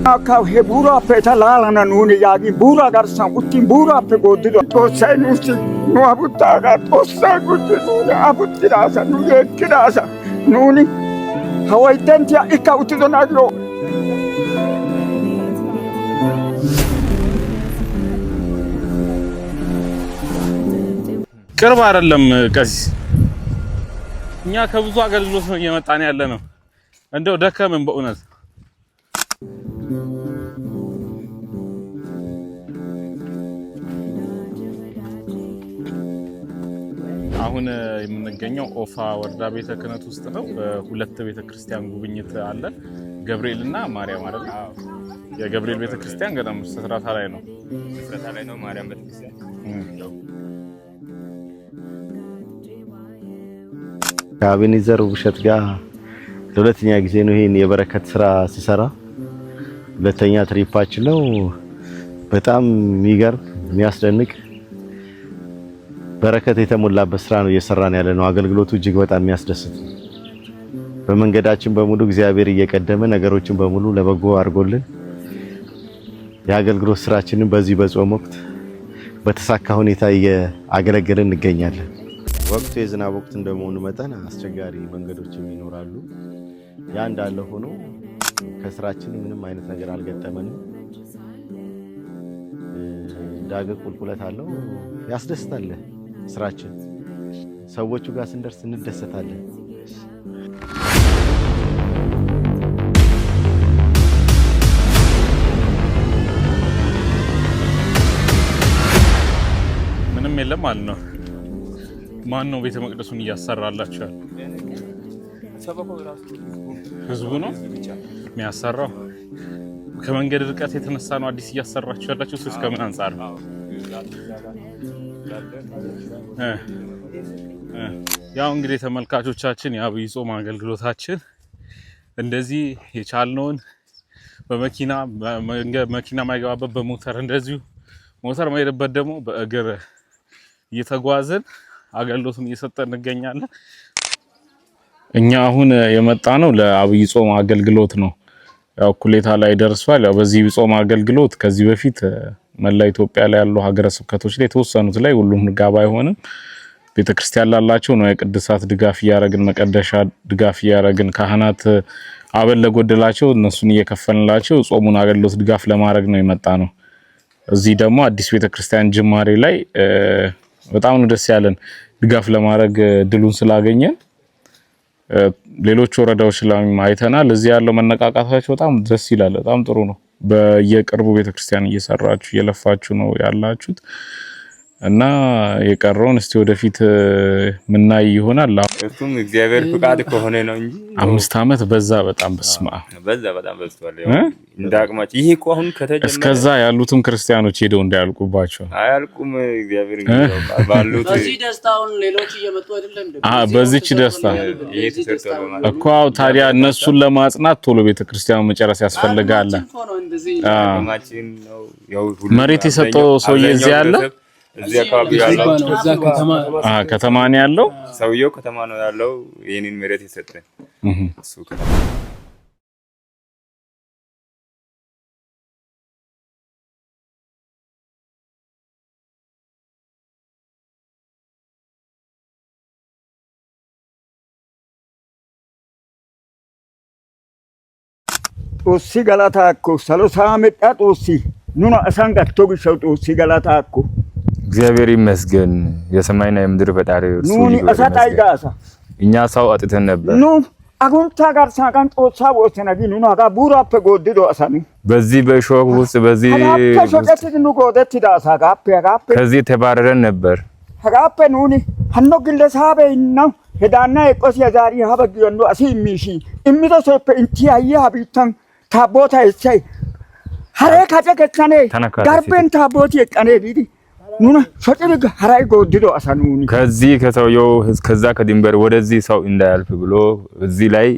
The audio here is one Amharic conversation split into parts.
Akka he bura peta lalana nuni yagi bura garsan utti bura pe godido to sai nusti no abutta ga to sai gutti nuni abutti rasa nuni ekirasa nuni hawai tentia ikka utti donagro ቅርብ አይደለም ቀሲስ እኛ ከብዙ አገልግሎት ነው እየመጣን ያለ ነው እንደው ደከመን በእውነት አሁን የምንገኘው ኦፋ ወረዳ ቤተ ክህነት ውስጥ ነው። ሁለት ቤተ ክርስቲያን ጉብኝት አለ። ገብርኤልና ማርያም አይደል? የገብርኤል ቤተ ክርስቲያን ገና መስራታ ላይ ነው። ማርያም ቤተ ክርስቲያን ከአቤኔዘር ውብሸት ጋር ለሁለተኛ ጊዜ ነው ይሄን የበረከት ስራ ሲሰራ። ሁለተኛ ትሪፓችን ነው። በጣም የሚገርም የሚያስደንቅ በረከት የተሞላበት ስራ ነው እየሰራን ያለ ነው። አገልግሎቱ እጅግ በጣም የሚያስደስት በመንገዳችን በሙሉ እግዚአብሔር እየቀደመ ነገሮችን በሙሉ ለበጎ አድርጎልን የአገልግሎት ስራችንን በዚህ በጾም ወቅት በተሳካ ሁኔታ እያገለገልን እንገኛለን። ወቅቱ የዝናብ ወቅት እንደመሆኑ መጠን አስቸጋሪ መንገዶችም ይኖራሉ። ያ እንዳለ ሆኖ ከስራችን ምንም አይነት ነገር አልገጠመንም። ዳገት ቁልቁለት አለው ያስደስታል። ስራችን ሰዎቹ ጋር ስንደርስ እንደሰታለን። ምንም የለም ማለት ነው። ማን ነው ቤተ መቅደሱን እያሰራላችሁ? ህዝቡ ነው የሚያሰራው። ከመንገድ ርቀት የተነሳ ነው አዲስ እያሰራችሁ ያላችሁ እስከ ምን አንፃር ነው? ያው እንግዲህ ተመልካቾቻችን የአብይ ጾም አገልግሎታችን እንደዚህ የቻልነውን በመኪና መኪና ማይገባበት በሞተር እንደዚሁ ሞተር ማይደበት ደግሞ በእግር እየተጓዘን አገልግሎቱን እየሰጠን እንገኛለን። እኛ አሁን የመጣ ነው ለአብይ ጾም አገልግሎት ነው። ያው ኩሌታ ላይ ደርሷል። ያው በዚህ ጾም አገልግሎት ከዚህ በፊት መላ ኢትዮጵያ ላይ ያሉ ሀገረ ስብከቶች ላይ ተወሰኑት ላይ ሁሉም ጋር ባይሆንም ቤተክርስቲያን ላላቸው ነው የቅድሳት ድጋፍ ያረግን መቀደሻ ድጋፍ ያረግን ካህናት አበል ለጎደላቸው እነሱን እየከፈልንላቸው ጾሙን አገልግሎት ድጋፍ ለማድረግ ነው የመጣ ነው። እዚህ ደግሞ አዲስ ቤተክርስቲያን ጅማሬ ላይ በጣም ነው ደስ ያለን ድጋፍ ለማድረግ ድሉን ስላገኘን ሌሎች ወረዳዎች ላይ አይተናል። እዚህ ያለው መነቃቃታቸው በጣም ደስ ይላል። በጣም ጥሩ ነው። በየቅርቡ ቤተክርስቲያን እየሰራችሁ እየለፋችሁ ነው ያላችሁት እና የቀረውን እስቲ ወደፊት ምናይ ይሆናል። እሱም እግዚአብሔር ፍቃድ ከሆነ ነው እንጂ 5 አመት በዛ በጣም በስማ በጣም በዝቷል። እንዳቅማችሁ ይሄ እኮ አሁን ከተጀመረ እስከዛ ያሉትም ክርስቲያኖች ሄደው እንዳያልቁባቸው አያልቁም። እግዚአብሔር እንግዲህ ባሉት በዚህ ደስታውን ሌሎች እየመጡ አይደለም እንዴ? በዚህች ደስታ እኮ ታዲያ እነሱን ለማጽናት ቶሎ ቤተክርስቲያኑ መጨረስ ያስፈልጋል። መሬት የሰጠው ሰውዬ እዚህ ያለ እዚህ አካባቢ ያለው ከተማ ነው ያለው። ሰውየው ከተማ ነው ያለው። ይሄንን መሬት የሰጠን እሱ ከተማ ጦሲ ገላታኮ ሰሎሳመጣ ጦሲ ኑና አሳንጋቶ ቢሸው ጦሲ ገላታኮ እግዚአብሔር ይመስገን የሰማይና የምድር ፈጣሪ እርሱ ኑኒ አሳጣይጋሳ እኛ ሰው አጥተን ነበር። ኑ አጉንታ ጋር ሳቃን ጦሳ ወሰናጊ ኑና ጋ ቡራፕ ጎድዶ አሳኒ በዚህ በሾክ ውስጥ በዚህ ሾቀት ኑ ጎደት ዳሳ ጋፕ ከዚህ ተባረረን ነበር። ጋፕ ኑኒ ሀኖ ግለሳበ ነው ሄዳና የቆስ ያዛሪ ሀበግዮኑ አሲ ሚሺ እሚቶ ሶፕ እንቲ አየ ሀቢታን ታቦታ እሰይ ሀሬ ካጨከቻኔ ጋርበን ታቦት የቀኔ ዲዲ ኑና ሾጭልግ ሀራይ ጎድዶ አሳኑኒ ከዚህ ከተውየው ከዛ ከድንበር ወደዚህ ሰው እንዳያልፍ ብሎ እዚህ ላይ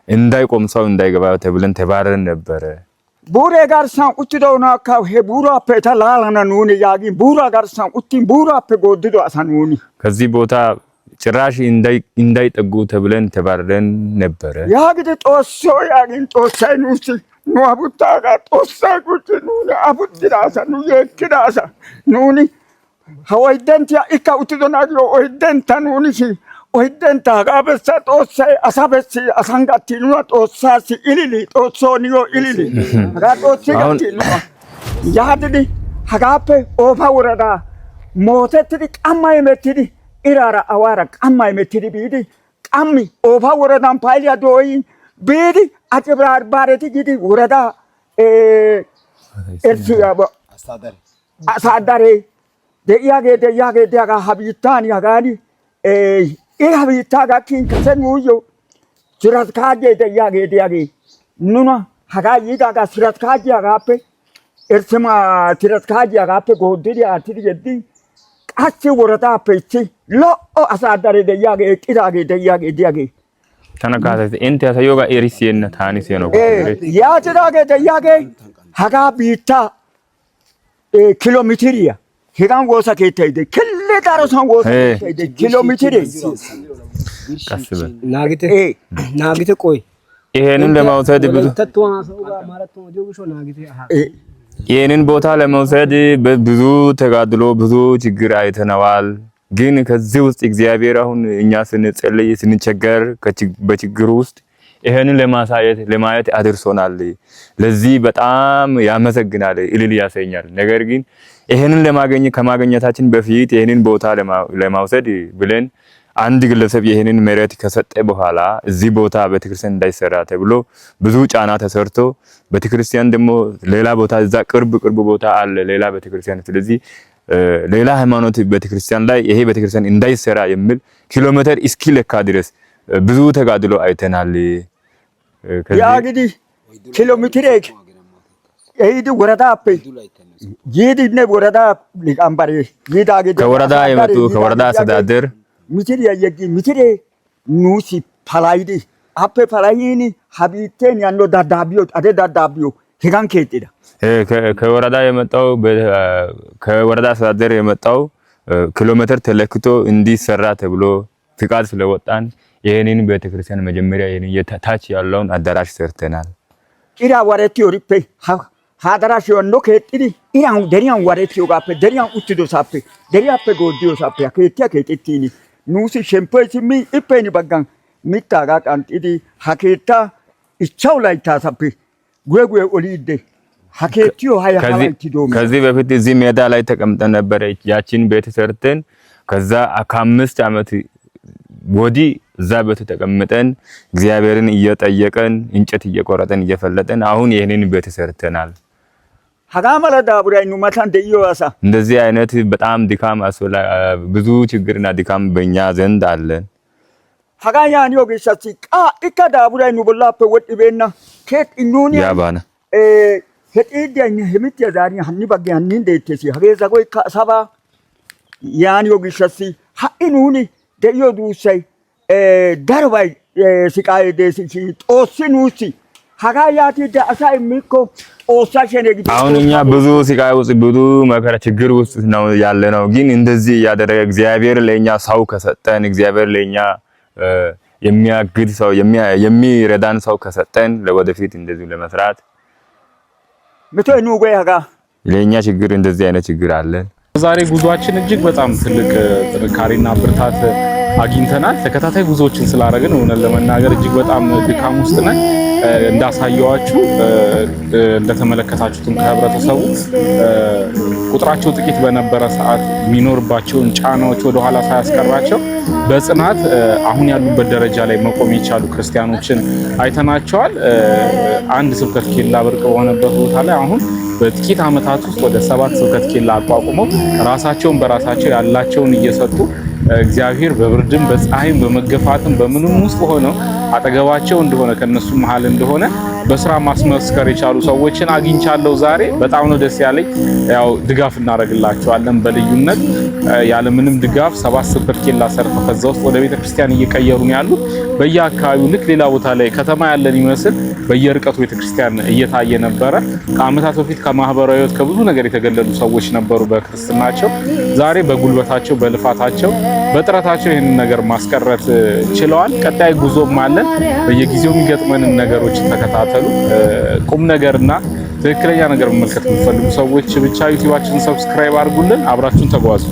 እንዳይቆም ሰው እንዳይገባ ተብለን ተባረን ነበር። ቡሬ ጋርሳን ቁጭዶና ካው ሄቡራ ፔታላላና ኑኒ ያጊን ቡራ ጋርሳን ቁጭን ቡራ ፔጎድዶ አሳኑኒ ከዚህ ቦታ ጭራሽ እንዳይጠጉ ተብለን ተባረን ነበር። ያግደ ጦሶ ያጊን ጦሳይ ኑሲ ኑአቡታ ጋር ጦሳ ቁጭ ኑኒ አቡትራሳ ኑ የክዳሳ ኑኒ ሀወይደንቲያ ኢካ ቁጭዶና ግሮ ኦይደንታ ኑኒ ሲ ኦይደንታ ጋበሳ ጦሳይ አሳበሲ አሳንጋቲ ኑና ጦሳሲ ኢሊሊ ጦሶኒዮ ኢሊሊ ጋ ጦሲ ጋቲ ኑና ያድዲ ሀጋፔ ኦፋ ወረዳ ሞተትዲ ቀማ የመትዲ ኢራራ አዋራ ቀማ የመትዲ ቢዲ ቀሚ ኦፋ ወረዳን ፓይሊያ ዶይ ቢዲ አጭብራር ባረቲ ጊዲ ወረዳ ኤርሲያባ አሳዳሬ ደያጌ ደያጋ ሀቢታን ያጋኒ ሀቢታ ጋኪን ከሰኑዮ ሲራት ካጄ ደያጌ ኑና ሀጋ ይጋጋ ሲራት ካጄ ያጋፔ ኤርስማ ሲራት ካጄ ያጋፔ ጎድዲ አትዲ ጀዲ ቃቺ ወረዳ ፔቺ ሎ አሳዳሬ ደያጌ ቂዳጌ ደያጌ ተነካተ እንት ያሳዮጋ ኤሪሲየነ ታኒስ ነው ያ ደያጌ ሀጋ ቢታ ኪሎ ሜትሪያ ሄጋን ጎሳ ከይተይደ ክለ ዳሮሳን ጎሳ ከይተይደ ኪሎ ሜትር ቀስበ ናግቴ ቆይ ይሄንን ለማውሰድ ብዙ ይሄንን ቦታ ለማውሰድ ብዙ ተጋድሎ ብዙ ችግር አይተናል። ግን ከዚህ ውስጥ እግዚአብሔር አሁን እኛ ስንጸልይ ስንቸገር በችግሩ ውስጥ ይሄንን ለማየት አድርሶናል። ለዚህ በጣም ያመሰግናል እልል ያሰኛል። ነገር ግን ይሄንን ከማግኘታችን በፊት ይሄንን ቦታ ለማውሰድ ብለን አንድ ግለሰብ ይሄንን መሬት ከሰጠ በኋላ እዚህ ቦታ ቤተክርስቲያን እንዳይሰራ ተብሎ ብዙ ጫና ተሰርቶ ቤተክርስቲያን ደግሞ ሌላ ቦታ እዛ ቅርብ ቦታ አለ ሌላ ቤተክርስቲያን። ስለዚህ ሌላ ሃይማኖት ቤተክርስቲያን ላይ ይሄ ቤተክርስቲያን እንዳይሰራ የሚል ኪሎሜትር እስኪለካ ድረስ ብዙ ተጋድሎ አይተናል። ያ እንግዲህ ኪሎሜትር ይሄድ ወረዳ አፕ ይሄድነ ወረዳ ሊቃምባሪ ይዳገ ከወረዳ የመጡ ከወረዳ አስተዳደር ሚትሬ ኑሲ ፓላይዲ አፕ ፓላይኒ ሀቢቴን ያኖ ዳዳቢዮ ሄጋን ከይጥዳ ከወረዳ የመጣው ከወረዳ አስተዳደር የመጣው ኪሎሜትር ተለክቶ እንዲሰራ ተብሎ ፍቃድ ስለወጣን ይሄንን ቤተክርስቲያን መጀመሪያ ይሄን የታች ያለውን አዳራሽ ሰርተናል። ኢራ ወረቲ ኦሪፔ አዳራሽ ወንዶ ከጥዲ ኢራን ደሪያን ወረቲ ኦጋፔ ደሪያን ኡትዶ ሳፔ ደሪያፔ ጎዲዮ ሳፔ ከቲኒ ኑሲ ሸምፖሲሚ ኢፔኒ ባጋን ሚታጋ ቃንጥዲ ሀኬታ ኢቻው ላይ ታሳፔ ጉጉ ኦሊደ ሀኬቲዮ ከዚህ በፊት እዚህ ሜዳ ላይ ተቀምጠን ነበር። ያቺን ቤት ሰርተን ከዛ ከ5 ዓመት ወዲህ እዛ ቤት ተቀምጠን እግዚአብሔርን እየጠየቀን እንጨት እየቆረጠን እየፈለጠን አሁን ይሄንን ቤት ሰርተናል። ሀጋመለ ዳቡራይኑ ማታን ደይዋሳ እንደዚህ አይነት በጣም ድካም ብዙ ችግርና ድካም በእኛ ዘንድ አለን። ሀጋያኒዮ ገሰሲ ኢካ ዳቡራይኑ ቦላፔ ወድቤና ከት ኢኑኒ ያባና ሄጢዲያኝ ህምት ያዛሪ ሀኒ ባገያኒ እንደተሲ ሀገዛ ቆይ ካሳባ ያኒዮ ገሰሲ ሀኢኑኒ ደዮ ዱሳይ ዳርባይ ሲቃይ ደሲ ጦስኑሲ ሀጋያቲ ዳሳይ ሚኮ ኦሳሸኔ ግዲ አሁን እኛ ብዙ ሲቃይ ውስጥ ብዙ መከራ ችግር ውስጥ ነው ያለነው። ግን እንደዚህ ያደረገ እግዚአብሔር ለኛ ሰው ከሰጠን እግዚአብሔር ለኛ የሚያግድ ሰው የሚረዳን ሰው ከሰጠን ለወደፊት እንደዚህ ለመስራት ምቶኑ ጎይ ሀጋ ለኛ ችግር እንደዚህ አይነት ችግር አለን። ዛሬ ጉዟችን እጅግ በጣም ትልቅ ጥንካሬና ብርታት አግኝተናል። ተከታታይ ጉዞዎችን ስላደረግን እውነት ለመናገር እጅግ በጣም ድካም ውስጥ ነን። እንዳሳየዋችሁ እንደተመለከታችሁትም ከህብረተሰቡ ቁጥራቸው ጥቂት በነበረ ሰዓት የሚኖርባቸውን ጫናዎች ወደ ኋላ ሳያስቀራቸው በጽናት አሁን ያሉበት ደረጃ ላይ መቆም የቻሉ ክርስቲያኖችን አይተናቸዋል። አንድ ስብከት ኬላ ብርቅ በሆነበት ቦታ ላይ አሁን በጥቂት ዓመታት ውስጥ ወደ 7 ስብከት ኬላ አቋቁመው ራሳቸውን በራሳቸው ያላቸውን እየሰጡ እግዚአብሔር በብርድም በፀሐይም በመገፋትም በምንም ውስጥ ሆነው አጠገባቸው እንደሆነ ከነሱ መሃል እንደሆነ በስራ ማስመስከር የቻሉ ሰዎችን አግኝቻለሁ ዛሬ። በጣም ነው ደስ ያለኝ። ያው ድጋፍ እናደርግላቸዋለን በልዩነት ያለ ምንም ድጋፍ 7 ስብከት ኬላ ሰርተው ከዛ ውስጥ ወደ ቤተክርስቲያን እየቀየሩ ነው ያሉት። በየአካባቢው ልክ ሌላ ቦታ ላይ ከተማ ያለን ይመስል በየርቀቱ ቤተክርስቲያን እየታየ ነበረ። ከአመታት በፊት ከማህበራዊ ህይወት ከብዙ ነገር የተገለሉ ሰዎች ነበሩ በክርስትናቸው። ዛሬ በጉልበታቸው፣ በልፋታቸው፣ በጥረታቸው ይህንን ነገር ማስቀረት ችለዋል። ቀጣይ ጉዞም አለን። በየጊዜው የሚገጥመንን ነገሮች ተከታተሉ። ቁም ነገርና ትክክለኛ ነገር መመልከት የምትፈልጉ ሰዎች ብቻ ዩቲዩባችንን ሰብስክራይብ አድርጉልን። አብራችሁን ተጓዙ።